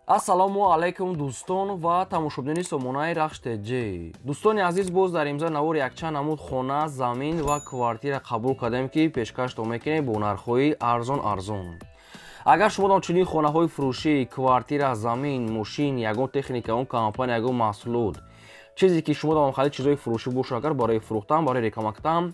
ассалому алайкум дӯстон ва тамошобини сомонаи рахш теҷ. Дӯстони азиз, боз дар имзо навор якчанд намуд хона, замин ва квартира қабул кардем ки пешкаштон мекунем бо нархҳои арзон. Агар шумо дар чунин хонаҳои фурӯшӣ, квартира, замин, мошин, ягон техника, он компания, ягон маҳсулот, чизе ки шумо дар махалли чизҳои фурӯшӣ бошад, агар барои фурӯхтан, барои реклама кардан,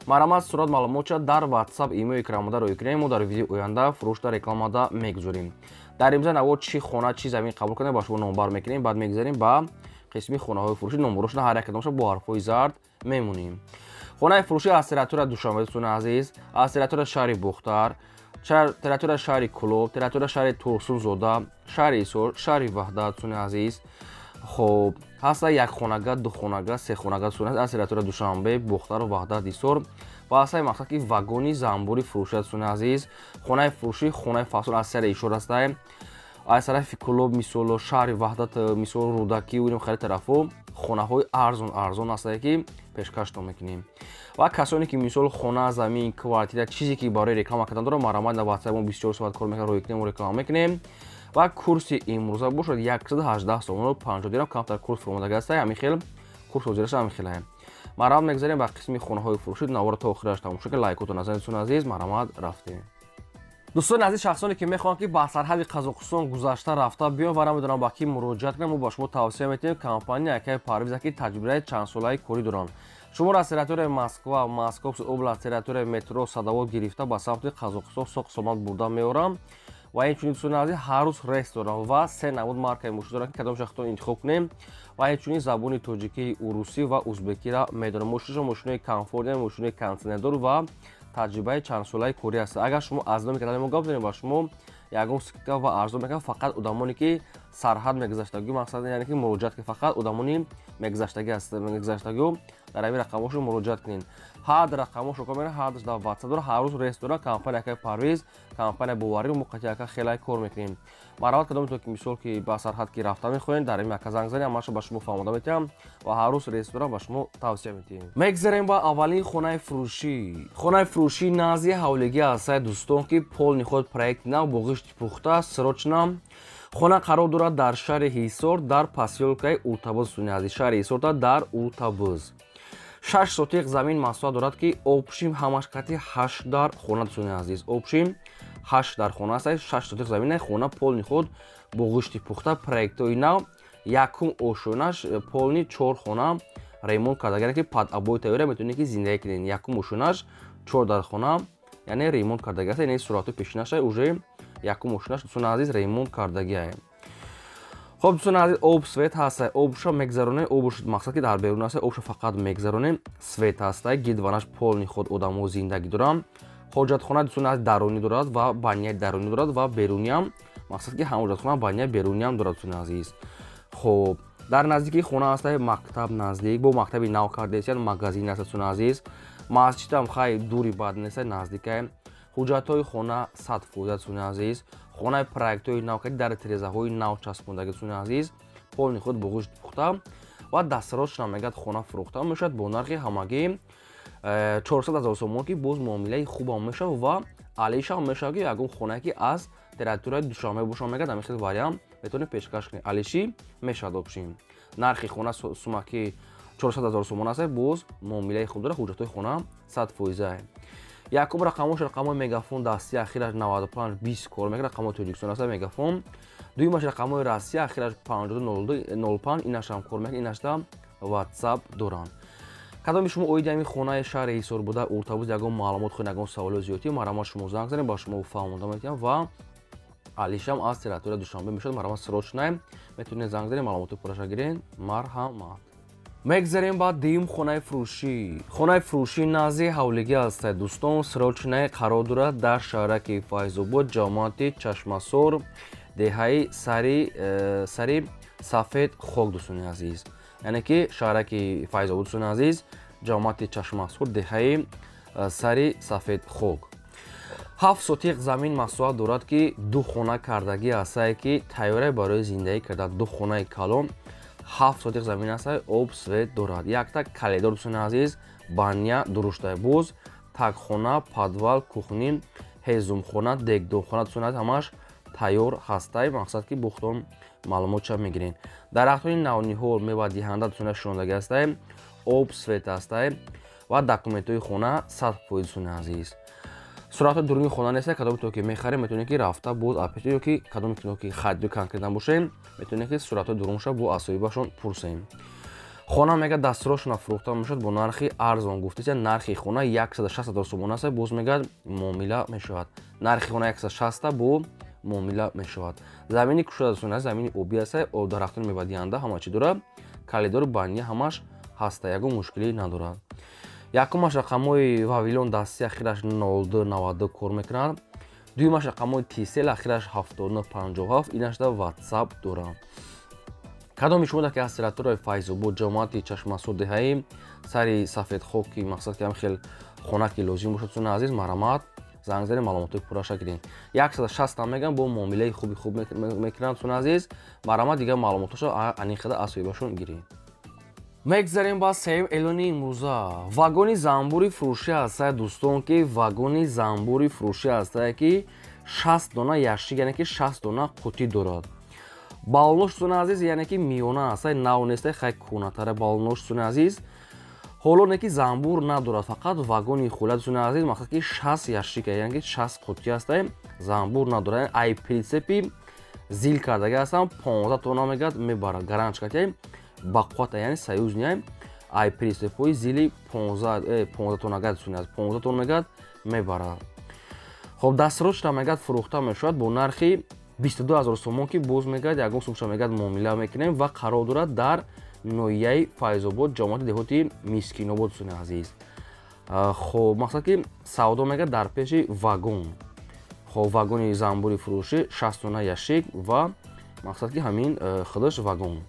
марамат сурат маълумотша дар WhatsApp, имейл икрамода роё кунем, мо дар видеои оянда фурӯшта рекламада мегузорем. Дар имзо навод чӣ хона, чӣ замин қабул кардем, ба шумо номбар мекунем, баъд мегзарем ба қисми хонаҳои фурӯшӣ. Номбарошона ҳар як кадомаша бо ҳарфҳои зард мемонем. Хонаи фурӯшӣ аз территорияи Душанбе, дӯстони азиз, аз территорияи шаҳри Бухтар, территорияи шаҳри Кӯлоб, территорияи шаҳри Турсунзода, шаҳри Ҳисор, шаҳри Ваҳдат, дӯстони азиз. Хоб, ҳаста якхонага, духонага, сехонага, дӯстони азиз, аз территорияи Душанбе, Бухтар, Ваҳдат, Ҳисор. Ва асаи мақсад ки вагони занбури фурӯшад, дӯстони азиз. Хонаи фурӯшӣ, хонаи фасон аз сари Ишор ҳастаем. Аз тарафи Кӯлоб, мисол шаҳри Ваҳдат, мисол Рӯдаки, уинам хари тарафо хонаҳои арзон ҳастаe ки пешкаштон мекунем. Ва касоне ки мисол хона, замин, квартира, чизе ки барои реклама кардан дорад, марамат на WhatsApp мо 24 соат кор мекунем, роё кунем, реклама мекунем. Ва курси имрӯза бошад 118 сомон 50 дирҳам, камтар курс фурӯмадага ҳастаe, ҳамин хел курс ҳозираша ҳамин хел аем. Марамат мегзарем ба қисми хонаҳои фурӯшӣ. Навора то охираш тамошо кунед, лайкотон назанед, дӯстони азиз. Марамат рафтем. дӯстони азиз, шахсоне ки мехоҳанд ки ба сарҳади Қазоқистон гузашта рафта биён ва намедонам ба кӣ муроҷиат кунам, мо ба шумо тавсия метавонем компания Якаи Парвиза ки таҷрибаи чандсолаи корӣ доранд. Шуморо аз территорияи Москва, Московская област, территорияи метро Садовод гирифта ба самти Қазоқистон соқ сомат бурда меорам. ва инчунин дӯстони азиз, ҳар рӯз рейс дорам ва се намуд маркаи мошин дорам ки кадом шахтон интихоб кунем. ва инчунин забони тоҷикӣ, урусӣ ва узбекиро медонам. мошинашон мошинои комфортни, мошинои кондитсионердор ва таҷрибаи чандсолаи корӣ аст. агар шумо аз номи канали мо гап зонем, ба шумо ягон скидка ва арзон мекунам фақат одамоне ки сарҳад мегузаштагӣ, мақсад яъне ки муроҷиат ки фақат одамони мегузаштагӣ аст, мегузаштагио дар ҳамин рақамҳошо муроҷиат кунед. ҳад рақамҳошо кор мекунем, ҳад дар WhatsApp дора, ҳар рӯз рейс дора. компания Якаи Парвиз, компания боварӣ, мо қати яка хелай кор мекунем. марамат кадомтон ки мисол ки ба сарҳад ки рафта мехоҳед, дар ҳамин яка занг занем, ҳамаша ба шумо фаҳмода метиҳам ва ҳар рӯз рейс дора, ба шумо тавсия метиҳем. мегзарем ба аввалин хонаи фурӯшӣ. хонаи фурӯшӣ назди ҳавлигӣ ҳастаи дӯстон ки полни худ проекти нав бо ғишти пухта, срочна. хона қарор дорад дар шаҳри Ҳисор, дар посёлкаи Уртабуз, дӯстони азиз. шаҳри Ҳисорда дар Уртабуз. 6 сотиқ замин маҳсулот дорад ки обшим ҳамаш қати 8 дар хона, дӯстони азиз. обшим 8 дар хона ҳастаи 6 сотиқ заминаи хона полни худ бо ғишти пухта, проектҳои нав, якум ошонаш полни 4 хона ремонт карда, яъне ки пад абои тайёра метавонед ки зиндагӣ кунед. якум ошонаш 4 дар хона, яъне ремонт кардаги аст, яъне суратҳои пешинаша уже якум ошонаш, дӯстони азиз, ремонт кардаги аст. хоб, дӯстони азиз, об свет ҳастаи обша мегзаронем, обш мақсад ки дар берун ҳастаи обша фақат мегзаронем. свет ҳастаи гидванаш полни худ одамо зиндагӣ доранд. ҳоҷатхона, дӯстони азиз, дарунӣ дорад ва баняи дарунӣ дорад ва беруниам, мақсад ки ҳам ҳоҷатхона баняи беруниам дорад, дӯстони азиз. хоб, дар наздикии хона ҳастаи мактаб наздик, бо мактаби нав кардест, яъне магазин аст, дӯстони азиз. масҷидам хай дури бад нест, наздикае. ҳуҷҷатҳои хона 100%, дӯстони азиз. хонаи проектҳои нав карди дар тирезаҳои нав часпондагӣ, дӯстони азиз. полни худ бо ғишти пухта ва дастросшона мегӯяд хона фурӯхта мешавад бо нархи ҳамагӣ 400 000 сомон ки боз муомилаи хубам мешавад ва алишам мешавад ки ягон хонае ки аз территорияи Душанбе бошад мегӯяд, ҳамин хел вариант метавонед пешкаш кунед. алиши мешавад обшим. нархи хона сумаки 400 000 сомон аст, боз муомилаи хуб дорад, ҳуҷҷатҳои хона 100%. якум рақамош рақамои мегафон дастӣ, ахираш 95 20 кор мекунад, рақамои Тоҷикистон аст мегафон. дуюмаш рақамои Россия, ахираш 520205, инашам кор мекунад, инашда WhatsApp доранд. кадоми шумо оиди ҳамин хонаи шаҳри Ҳисор буда, Уртабуз ягон маълумот хоҳед, ягон саволо зиёдӣ, марамат шумо занг занед, ба шумо фаҳмонда метиҳам ва алишам аз территорияи Душанбе мешавад, марамат срочна метавонед занг занед, маълумоти пурраша гиред. марҳамат. мегзарем ба дуюм хонаи фурӯшӣ. хонаи фурӯшӣ назди ҳавлигӣ ҳастаи дӯстон, срочнаи қарор дорад дар шаҳраки Файзобод, ҷамоати Чашмасор, деҳаи сари Сафед Хок, дӯстони азиз. яъне ки шаҳраки Файзобод, дӯстони азиз, ҷамоати Чашмасор, деҳаи сари Сафед Хок. 7 сотиқ замин маҳсулот дорад ки ду хона кардагӣ ҳастаи ки тайёрае барои зиндагӣ кардан. ду хонаи калон 7 сотиқ замин ҳастаи об свет дорад. якта каледор, дӯстони азиз, баня дуруштаи боз, такхона, подвал, кухни, ҳезумхона, дегдорхона, дӯстони азиз, ҳамаш тайёр ҳастай мақсад ки бухтон маълумотша мегирен. дарахтони навниҳол мевадиҳанда дӯстона шунондагӣ ҳастай об свет ҳастай ва документҳои хона 100% дӯстони азиз. сурати дуруни хона неста кадоми то ки мехарем метавонем ки рафта боз апети ё ки кадоми кино ки харидои конкретан бошем метавонем ки суратҳои дурунша бо асоибашон пурсем. хона мега дастурошона фурӯхта мешавад бо нархи арзон гуфтася нархи хона 160 000 сомон аст боз мегӯяд муомила мешавад. нархи хона 160 бо муомила мешавад. замини кушода сона замини оби аст дарахтони мевадиҳанда ҳама чӣ дорад калидор бания ҳамаш ҳаста ягон мушкилӣ надорад. якумаш рақамҳои вавилон дасти ахираш 0292 кор мекунад. дуюмаш рақамҳои тисел ахираш 7957 инашда ватсап дорад. кадоми шумо ки аз территорияи Файзобод ҷамоати чашмасур деҳаи сари сафедхоки мақсад ки ҳамхел хона ки лозим бошад сона азиз марамат занг зани маълумотои пурраша гирем 160 меган бо муомилаи хуби хуб мекунанд сона азиз марамат дигар маълумотошо аниқада асоибашон гирем. мегзарем ба сеюм эълони имрӯза вагони занбури фурӯшӣ ҳастае дӯстон ки вагони занбури фурӯшӣ ҳастае ки 60 дона яшик яъне ки 60 дона қутӣ дорад. балнош сона азиз яъне ки миёна ҳастае нав нестае хай кӯнатаре балнош сона азиз ҳоло не ки занбур надорад фақат вагони хӯлад сона азиз мақсад ки 60 яшик яъне ки 60 қутӣ ҳастае занбур надорад ай принсипи зил кардаги ҳастам 15 тона мегӯяд мебарад гаранч кардем бақуата яъне союзния ай принципҳои зили 15 тонага 15 тона мегӯяд мебарад. хоб дастурочна мегӯяд фурӯхта мешавад бо нархи 22 000 сомон ки боз мегӯяд ягон сумша мегӯяд муомила мекунем ва қарор дорад дар ноҳияи Файзобод ҷамоати деҳоти Мискинобод сuna азиз. хоб мақсад ки савдо мегӯяд дар пеши вагон. хоб вагони занбури фурӯшӣ 60 тона яшик ва мақсад ки ҳамин худаш вагон.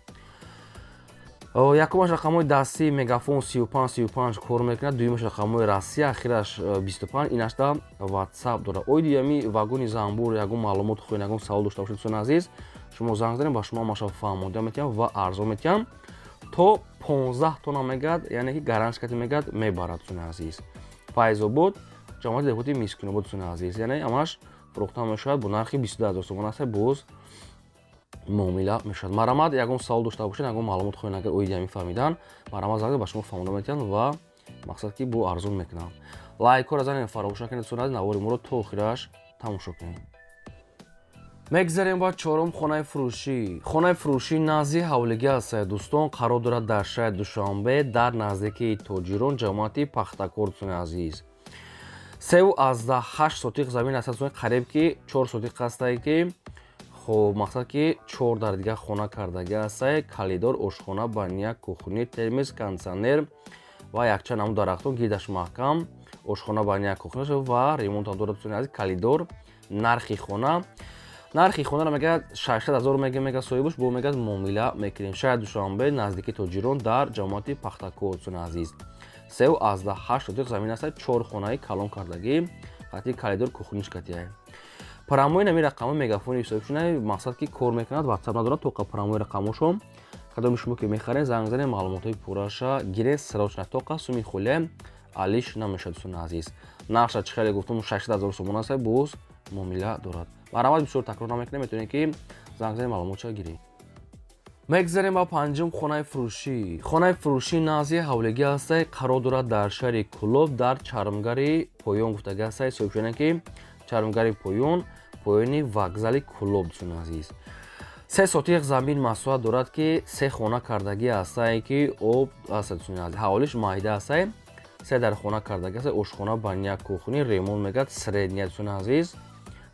якумаш рақамҳои дастии мегафон 35 кор мекунад. дуюмаш рақамҳои Россия ахираш 25 инашда ватсап дорад. оиди ами вагони занбур ягон маълумот хоҳед ягон савол дошта бошед сона азиз шумо занг занем ба шумо маша фаҳмода метиҳам ва арзон метиҳам то 15 тона мегӯяд яъне ки гаранч карда мегӯяд мебарад сона азиз. Файзобод ҷамоати деҳоти Мискинобод сона азиз яъне ҳамаш фурӯхта мешавад бо нархи 22 000 сомон аст боз муомила мешавад. марамат ягон савол дошта бошед ягон маълумот хоҳед агар оиди ами фаҳмидан марамат занг ба шумо фаҳмода метиҳанд ва мақсад ки бо арзон мекунанд. лайкора занем фаромӯш накунед сона азиз навори моро то охираш тамошо кунед. мегзарем ба чорум хонаи фурӯшӣ. хонаи фурӯшӣ назди ҳавлигӣ ҳастае дӯстон қарор дорад дар шаҳри Душанбе дар наздикии тоҷирон ҷамоати пахтакор сона азиз. 3.8 сотиқ замин аст қариб ки 4 сотиқ ҳастае ки хоб мақсад ки 4 дар дигар хона кардагӣ ҳастае калидор ошхона баня кухни термис кондитсионер ва якчанд намуд дарахтон гирдаш маҳкам ошхона баня кухни ва ремонтам дорад калидор. нархи хона мегӯяд 60 000 мега соҳибаш бо мегӯяд муомила мекунем шаҳри Душанбе наздики тоҷирон дар ҷамоати пахтакор сона азиз. 3.8 сотиқ замин аст 4 хонаи калон кардагӣ хати калидор кухниш катия парамои нами рақамҳои мегафони ҳисобшуна мақсад ки кор мекунад ватсап надорад тоқа парамои рақамҳошо кадоми шумо ки мехарен занг занем маълумотҳои пурраша гирен срочна тоқа суми хулем алиш намешавад сона азиз. нақша чӣ хеле гуфтам 60 000 сомон аст боз муомила дорад. марамат бисёр такрор намекунем метавонем ки занг занем маълумотша гирем. мегзарем ба панҷум хонаи фурӯшӣ. хонаи фурӯшӣ назди ҳавлигӣ ҳастае қарор дорад дар шаҳри Кӯлоб дар чармгари поён гуфтагӣ ҳастае соҳибшуна ки чармгари поёни вокзали Кӯлоб сона азиз. 3 сотиқ замин масоҳат дорад ки 3 хона кардагӣ ҳастае ки об аст сона азиз. ҳаволиш маҳида ҳастае 3 дар хона кардагӣ ҳастае ошхона баня кухни ремонт мегӯяд средния сона азиз.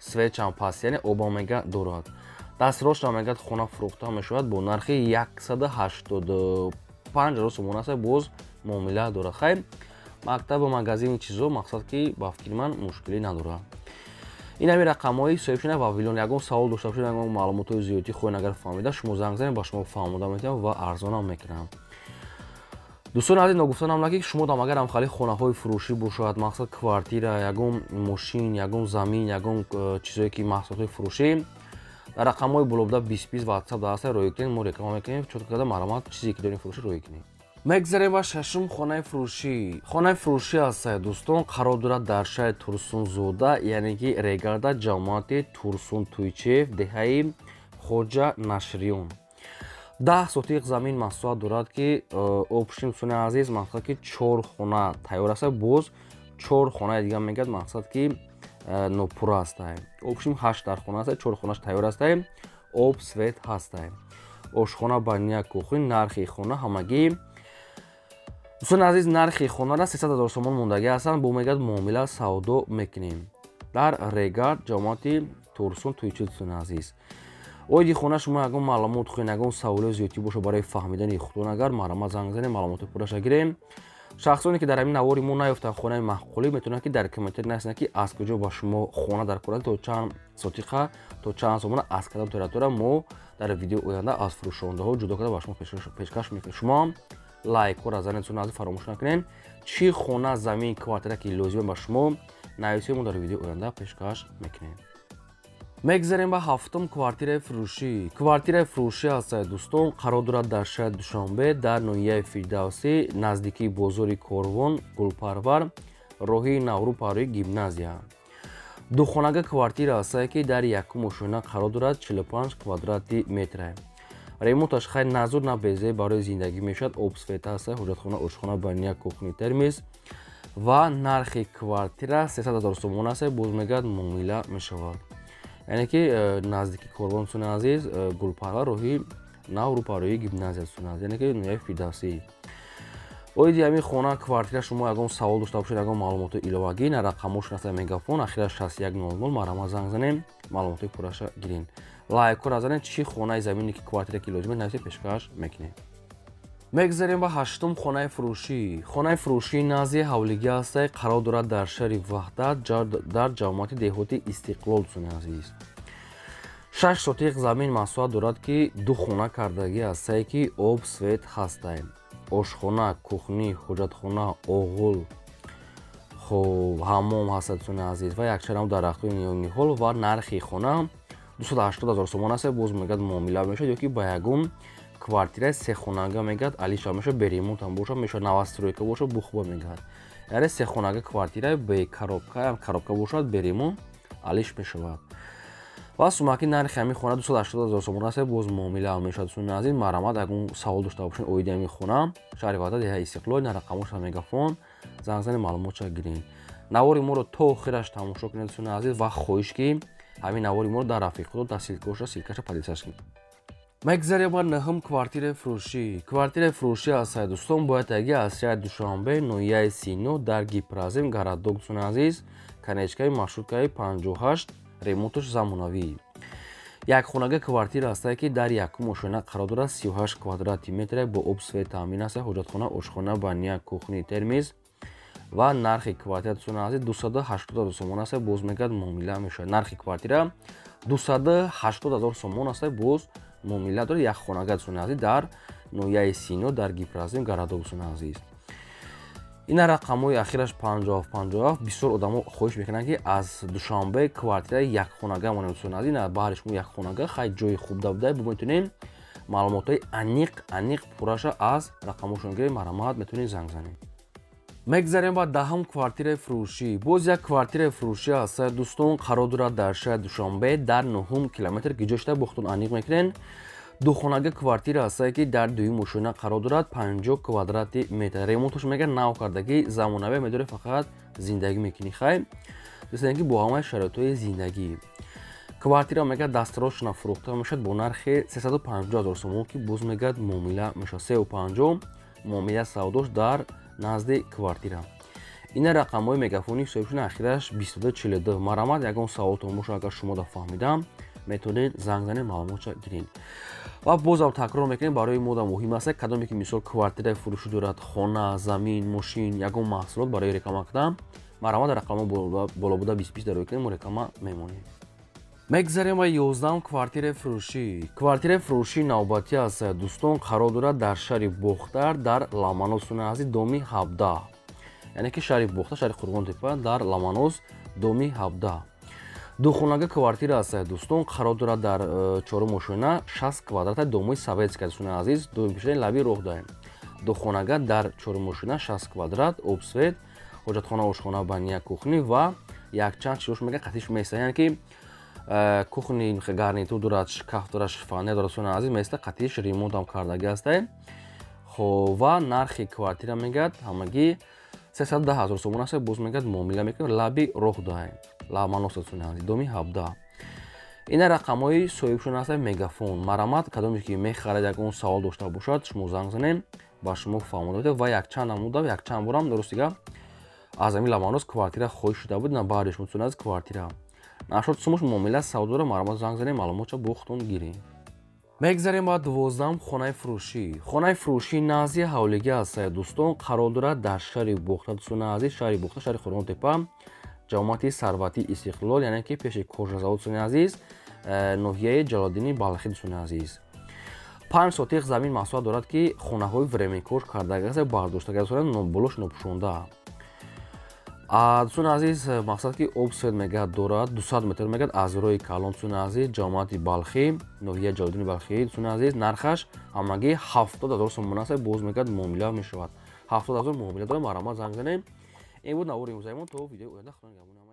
свечам пас яъне обам мега дорад. дастурочна мегӯяд хона фурӯхта мешавад бо нархи 185 000 сомон аст боз муомила дорад. хайр мактабу магазини чизо мақсад ки ба фикри ман мушкилӣ надорад. ин ами рақамҳои соҳибшуна вавилон ягон савол дошта бошед ягон маълумотҳои зиёдӣ хоҳед агар фаҳмида шумо занг занем ба шумо фаҳмода метиҳам ва арзонам мекунам. дӯстони азиз ногуфтанам ки шумо дам агар амхали хонаҳои фурӯшӣ бошад мақсад квартира ягон мошин ягон замин ягон чизое ки маҳсулотҳои фурӯшӣ дар рақамҳои болобда 20 ватсап даста роӣ кунед мо реклама мекунем чот карда маълумот чизе ки дорем фурӯшӣ роӣ кунем. мегзарем ба шашум хонаи фурӯшӣ. Хонаи фурӯшӣ аст дӯстон, қарор дорад дар шаҳри Турсунзода, яъне ки Регарда, ҷамоати Турсунтуйчев, деҳаи Хоҷа Нашриён. 10 сотиқ замин маҳсулот дорад, ки обшин дӯстони азиз, мақсад ки 4 хона тайёр аст, боз 4 хонаи дига мегӯяд мақсад ки нопура аст. Обшин 8 дар хона аст, 4 хонаш тайёр аст, об, свет ҳаст. Ошхона, баня, кухни, нархи хона ҳамагӣ дӯстони азиз, нархи хонара 300 000 сомон мондагӣ ҳастанд, бо мегӯяд муомила савдо мекунем дар Регард, ҷамоати Турсунтуйчев. дӯстони азиз, оиди хона шумо ягон маълумот хоҳед, ягон саволи зиёдтӣ боша барои фаҳмидани худтон, агар марама занг занем, маълумоти пурраша гирем. шахсоне ки дар ҳамин навори мо наёфтанд хонаи маъқулӣ, метавонанд ки дар комментари нависанд ки аз куҷо ба шумо хона дар кор аст, то чанд сотиқа, то чанд сомона, аз кадом территория мо дар видеои оянда аз фурӯшондаҳо ҷудо карда ба шумо пешкаш мекунем. шумо лайкҳоро занед, дӯстони азиз, фаромӯш накунед. чӣ хона, замин, квартира ки лозима ба шумо, нависед, мо дар видеои оянда пешкаш мекунем. мегзарем ба ҳафтум квартираи фурӯшӣ. Квартираи фурӯшӣ аст дӯстон, қарор дорад дар шаҳри Душанбе, дар ноҳияи Фирдавсӣ, наздикии бозори Корвон, Гулпарвар, роҳи Наврӯ-Парои гимназия. Духонага квартира аст, ки дар якум ошона қарор дорад, 45 квадрати метр. ремонташ хайр назур на безе барои зиндагӣ мешавад. Об, свет аст, ҳоҷатхона, ошхона, баня, кухни, термис ва нархи квартира 300 000 сомон аст, боз мегӯяд муомила мешавад. яъне ки наздики Корвон, дӯстони азиз, Гулпарвар, роҳи Наврӯ-Парои гимназия, дӯстони азиз, яъне ки ноҳияи Фирдавсӣ. оиди ҳамин хона, квартира шумо ягон савол дошта бошед, ягон маълумоти иловагӣ, на рақамҳошон аст, мегафон ахира 6100 марама занг занем, маълумоти пурраша гирин. лайкҳоро занед, чӣ хонаи замине ки квартира ки лозима нависед, пешкаш мекунем. мегзарем ба ҳаштум хонаи фурӯшӣ. хонаи фурӯшии назди ҳавлигӣ аст, қарор дорад дар шаҳри Ваҳдат, дар ҷамоати деҳоти Истиқлол, дӯстони азиз. 6 сотиқ замин маҳсулот дорад, ки 2 хона кардагӣ аст, ки об, свет ҳаст. ошхона, кухни, ҳоҷатхона, оғул, ҳаммом ҳаст, дӯстони азиз, ва якчанд дарахтои ниҳол ва нархи хона 280 000 сомон аст, боз мегӯяд муомила мешавад, ёки ба ягон квартираи сехонага мегӯяд, алиша мешавад, беремонт ҳам бошад, мешавад новостройка бошад, бухуба мегӯяд. яъне сехонага квартира бе коробка, коробка бошад, беремонт, алиш мешавад. ва сумаки нархи ҳамин хона 280 000 сомон аст, боз муомила мешавад. дӯстони азиз, марамат ягон савол дошта бошед оиди ҳамин хона, шаҳри Ваҳдат, деҳаи Истиқлол, на рақамҳоша мегафон, занг занед, маълумотша гирин. навори моро то охираш тамошо кунед, дӯстони азиз, ва хоҳиш ки ҳамин навори моро дар рафиқотон, дар силкаша падисаш кунед. мегзарем ба наҳум квартираи фурӯшӣ. квартираи фурӯшӣ аст дӯстон, бояд таги аз шаҳри Душанбе, ноҳияи Сино, дар Гипразим, Гарадок, дӯстони азиз, канечкаи маршруткаи 58, ремонташ замонавӣ. якхонага квартира аст, ки дар якум ошона қарор дорад, 38 квадрати метр, бо об, свет таъмин аст, ҳоҷатхона, ошхона, баня, кухни, термис ва нархи квартира, дӯстони азиз, 280 000 сомон аст, боз мегӯяд муомила мешавад. нархи квартира 280 000 сомон аст, боз муомила дорад. якхонага, дӯстони азиз, дар ноҳияи Сино, дар Гипразим, Гарадок, дӯстони азиз. ина рақамҳои ахираш 57 бисёр одамо хоҳиш мекунанд, ки аз Душанбе квартираи якхонага монем, дӯстони азиз, баъри шумо якхонага хайр ҷои хуб дабуда, бо метавонем маълумотҳои аниқ пурраша аз рақамҳошон гирем, марамат метавонем занг занем. мегзарем ба даҳум квартираи фурӯшӣ. боз як квартираи фурӯшӣ аст дӯстон, қарор дорад дар шаҳри Душанбе, дар 9 километр, ки ҷойшта бохтон аниқ мекунен. духонага квартира аст, ки дар дуюм ошона қарор дорад, 50 квадрати метр. ремонташ мегӯяд нав кардагӣ, замонавӣ, медорӣ фақат зиндагӣ мекунӣ. хайр дӯстон, ки бо ҳамаи шароитҳои зиндагӣ. квартира мегӯяд дастроshна фурӯхта мешавад бо нархи 350 000 сомон, ки боз мегӯяд муомила мешавад. 350 муомила савдош дар назди квартира. ина рақамҳои мегафони ҳисобшуна ахираш 2242. марамат ягон саволтон боша, агар шумо да фаҳмидам, метавонед занг занед, маълумотша гиред. ва бозам такрор мекунем, барои мо да муҳим аст, кадоме ки мисол квартираи фурӯшӣ дорад, хона, замин, мошин, ягон маҳсулот барои реклама кардам, марамат рақамҳо болобуда 20 дарои кунем, мо реклама мемонем. мегзарем ба 11 квартираи фурӯшӣ. квартираи фурӯшии навбатӣ аст дӯстон, қарор дорад дар шаҳри Бохтар, дар Ламанос, дӯстони азиз, доми 17. яъне ки шаҳри Бохтар, шаҳри Қурғонтепа, дар Ламанос, доми 17. духонага квартира аст дӯстон, қарор дорад дар 4 ошона, 60 квадрата, домои советска, дӯстони азиз, доми пешаи лаби роҳ даем. духонага дар 4 60 квадрат, обсвет, ҳоҷатхона, ошхона, баня, кухни ва якчанд чирош мега қатиш места. Яъне ки кухни гарнитур дорад, шкаф дорад, шифонер дорад, дӯстони азиз, места қатиш ремонтам кардагӣ ҳастед. Хоб ва нархи квартира мегӯяд ҳамагӣ 310 000 сомон аст. Боз мегӯяд муомила мекунем лаби роҳ даҳем. Лабманос дӯстони азиз, доми 17. ина рақамҳои соҳибшон ҳастад. Мегафон марамат кадоме ки мехаред ягон савол дошта бошад, шумо занг занем ба шумо фаҳмода медиҳем ва якчанд намуда якчанд борам дурустига аз ҳамин лабманос квартира хоҳиш шуда буд. На баъди шумо дӯстони азиз квартира нашуд сумуш муомила савдора марамат занг занем маълумотча бохтон гирем. мегзарем ба 12 хонаи фурӯшӣ. Хонаи фурӯшӣ назди ҳавлиги аст. Дӯстон қарор дорад дар шаҳри Бухта, дӯстони азиз, шаҳри Бухта, шаҳри Хӯронтепа, ҷамоати Сарвати Истиқлол, яъне ки пеши кожазавод, дӯстони азиз, ноҳияи Ҷалолиддини Балхи, дӯстони азиз. 5 сотиқ замин маҳсулат дорад ки хонаҳои временкош кардагӣ аст, бардоштагӣ дорад, болош нопӯшонда. дӯстони азиз, мақсад ки обсвет мегӯяд дорад 200 метр мегӯяд аз роҳи Калон, дӯстони азиз, ҷамоати Балхи, ноҳияи Ҷалолиддини Балхи, дӯстони азиз, нархаш ҳамагӣ 70 000 сомон аст. Боз мегӯяд муомила мешавад. 70 000 муомила дорад, марамат занг занем. ин буд навори имрӯзаимон. То видеои оянда худо нигаҳбон.